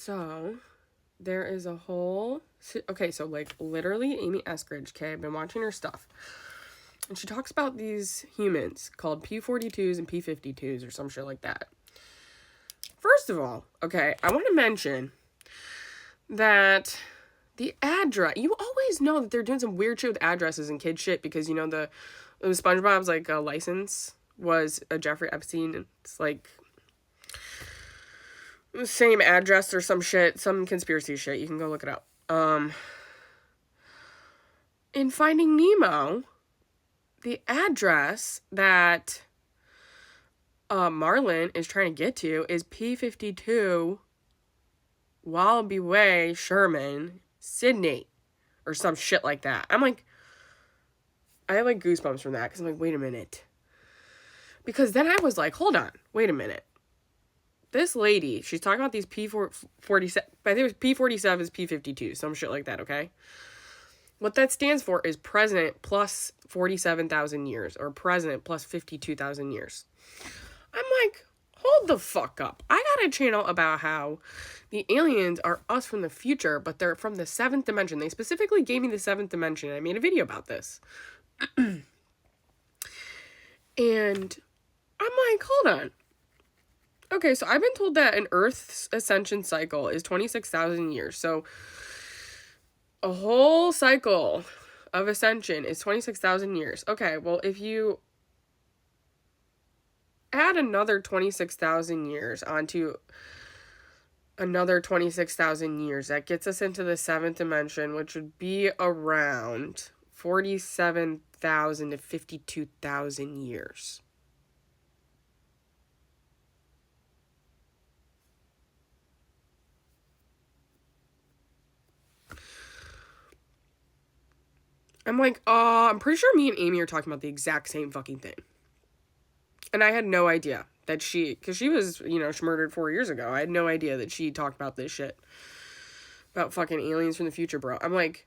So there is a whole okay, so like literally Amy Eskridge, okay, I've been watching her stuff. And she talks about these humans called P42s and P52s or some shit like that. First of all, okay, I want to mention that the address, you always know that they're doing some weird shit with addresses and kid shit because, you know, the SpongeBob's like license was a Jeffrey Epstein. It's like the same address or some shit, some conspiracy shit. You can go look it up. In Finding Nemo, the address that Marlin is trying to get to is P52 Wallaby Way, Sherman, Sydney, or some shit like that. I'm like, I have like goosebumps from that because I'm like, wait a minute. Because then I was like, hold on, wait a minute. This lady, she's talking about these P47, I think it was P47s, P52, some shit like that, okay? What that stands for is president plus 47,000 years, or president plus 52,000 years. I'm like, hold the fuck up. I got a channel about how the aliens are us from the future, but they're from the 7th dimension. They specifically gave me the 7th dimension. I made a video about this. And I'm like, hold on. Okay, so I've been told that an Earth's ascension cycle is 26,000 years. So a whole cycle of ascension is 26,000 years. Okay, well, if you add another 26,000 years onto another 26,000 years, that gets us into the 7th dimension, which would be around 47,000 to 52,000 years. I'm like, I'm pretty sure me and Amy are talking about the exact same fucking thing. And I had no idea that because she was, you know, she murdered 4 years ago. I had no idea that she talked about this shit. About fucking aliens from the future, bro. I'm like,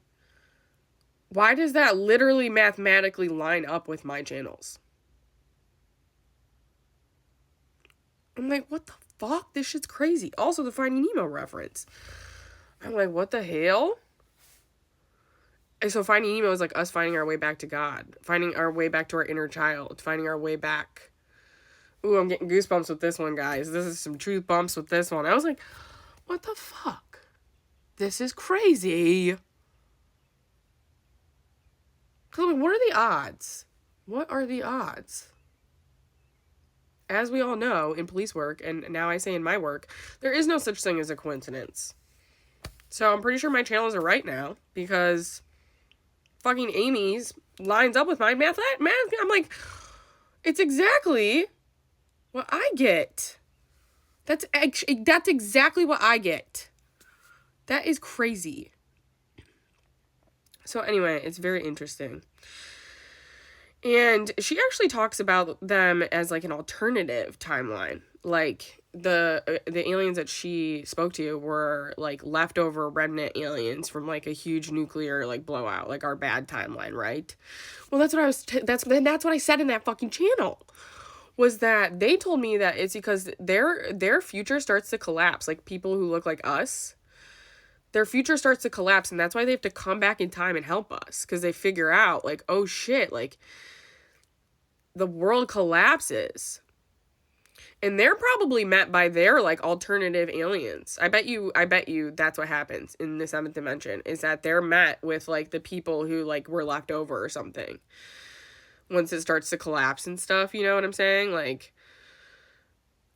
why does that literally mathematically line up with my channels? I'm like, what the fuck? This shit's crazy. Also, the Finding Nemo reference. I'm like, what the hell? And so Finding Nemo is like us finding our way back to God. Finding our way back to our inner child. Finding our way back. Ooh, I'm getting goosebumps with this one, guys. This is some truth bumps with this one. I was like, what the fuck? This is crazy. Because I'm like, what are the odds? What are the odds? As we all know in police work, and now I say in my work, there is no such thing as a coincidence. So I'm pretty sure my channels are right now because fucking Amy's lines up with my math. I'm like, it's exactly what I get. That's exactly what I get. That is crazy. So anyway, it's very interesting. And she actually talks about them as like an alternative timeline. Like the aliens that she spoke to were like leftover remnant aliens from like a huge nuclear like blowout, like our bad timeline, right? Well, that's what I was that's what I said in that fucking channel. Was that they told me that it's because their future starts to collapse, like people who look like us. Their future starts to collapse, and that's why they have to come back in time and help us, because they figure out like, oh shit, like the world collapses. And they're probably met by their like alternative aliens. I bet you that's what happens in the 7th dimension, is that they're met with like the people who like were left over or something. Once it starts to collapse and stuff, you know what I'm saying? Like,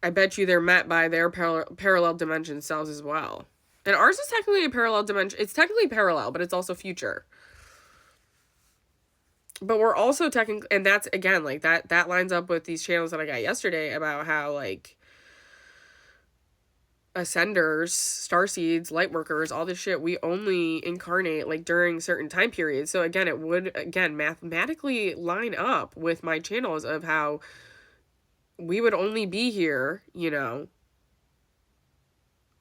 I bet you they're met by their parallel dimension selves as well. And ours is technically a parallel dimension. It's technically parallel, but it's also future. But we're also technically, and that's again like that lines up with these channels that I got yesterday about how like ascenders, starseeds, lightworkers, all this shit, we only incarnate like during certain time periods. So again, it would again mathematically line up with my channels of how we would only be here, you know,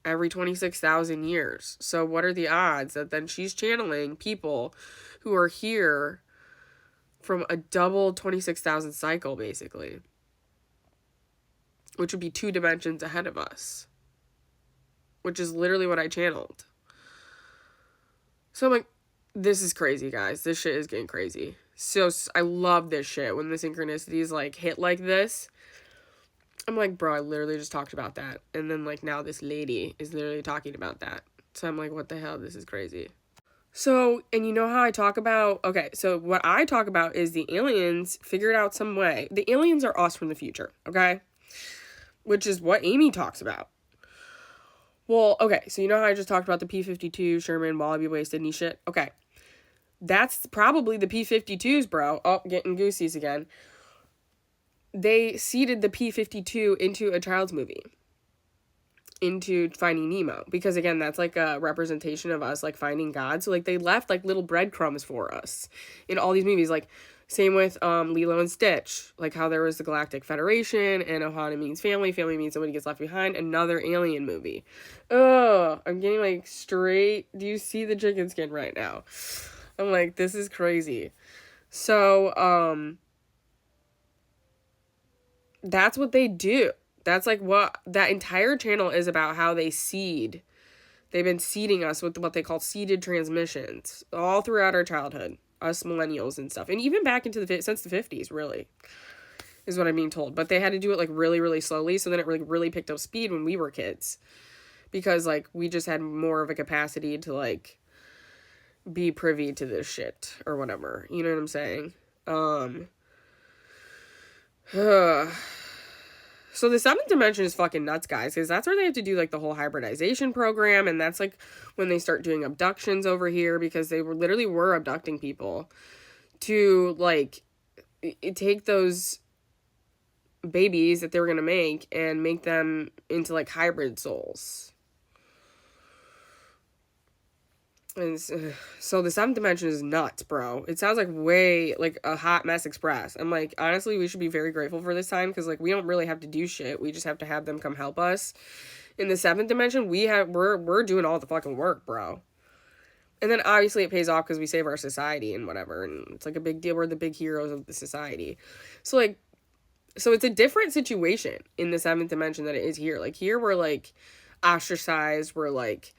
every 26,000 years. So what are the odds that then she's channeling people who are here from a double 26,000 cycle, basically, which would be 2 dimensions ahead of us? which is literally what I channeled. So I'm like, this is crazy, guys. This shit is getting crazy. So I love this shit when the synchronicities like hit like this. I'm like, bro, I literally just talked about that. And then like now this lady is literally talking about that. So I'm like, what the hell? This is crazy. So, and you know how I talk about, okay, so what I talk about is the aliens figured out some way. The aliens are us from the future, okay? Which is what Amy talks about. Well, okay, so you know how I just talked about the P-52, Sherman, Wallaby Way, Sydney shit? Okay. That's probably the P-52s, bro. Oh, getting goosies again. They seeded the P-52 into a child's movie. Into Finding Nemo. Because, again, that's like a representation of us, like, finding God. So, like, they left, like, little breadcrumbs for us in all these movies. Like, same with Lilo and Stitch. Like, how there was the Galactic Federation, and Ohana means family. Family means somebody gets left behind. Another alien movie. Oh, I'm getting, like, straight... Do you see the chicken skin right now? I'm like, this is crazy. So, that's what they do. That's like what that entire channel is about, how they seed. They've been seeding us with what they call seeded transmissions all throughout our childhood, us millennials and stuff. And even back into since the 50s, really, is what I'm being told. But they had to do it like really, really slowly. So then it really picked up speed when we were kids. Because like we just had more of a capacity to like be privy to this shit or whatever. You know what I'm saying? So the seventh dimension is fucking nuts, guys, because that's where they have to do, like, the whole hybridization program, and that's, like, when they start doing abductions over here, because they literally were abducting people to, like, take those babies that they were going to make and make them into, like, hybrid souls. And so the seventh dimension is nuts, bro. It sounds like way like a hot mess express. I'm like, honestly, we should be very grateful for this time because like we don't really have to do shit. We just have to have them come help us. In the seventh dimension, we're doing all the fucking work, bro. And then obviously it pays off because we save our society and whatever, and it's like a big deal. We're the big heroes of the society. So like, so it's a different situation in the seventh dimension than it is here. Like here, we're like ostracized. We're like,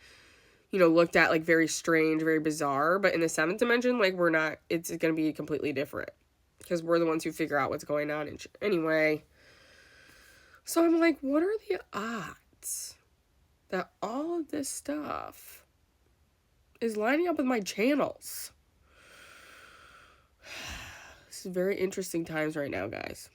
you know, looked at like very strange, very bizarre. But in the seventh dimension, like we're not, it's going to be completely different because we're the ones who figure out what's going on. And anyway, so I'm like, what are the odds that all of this stuff is lining up with my channels? This is very interesting times right now, guys.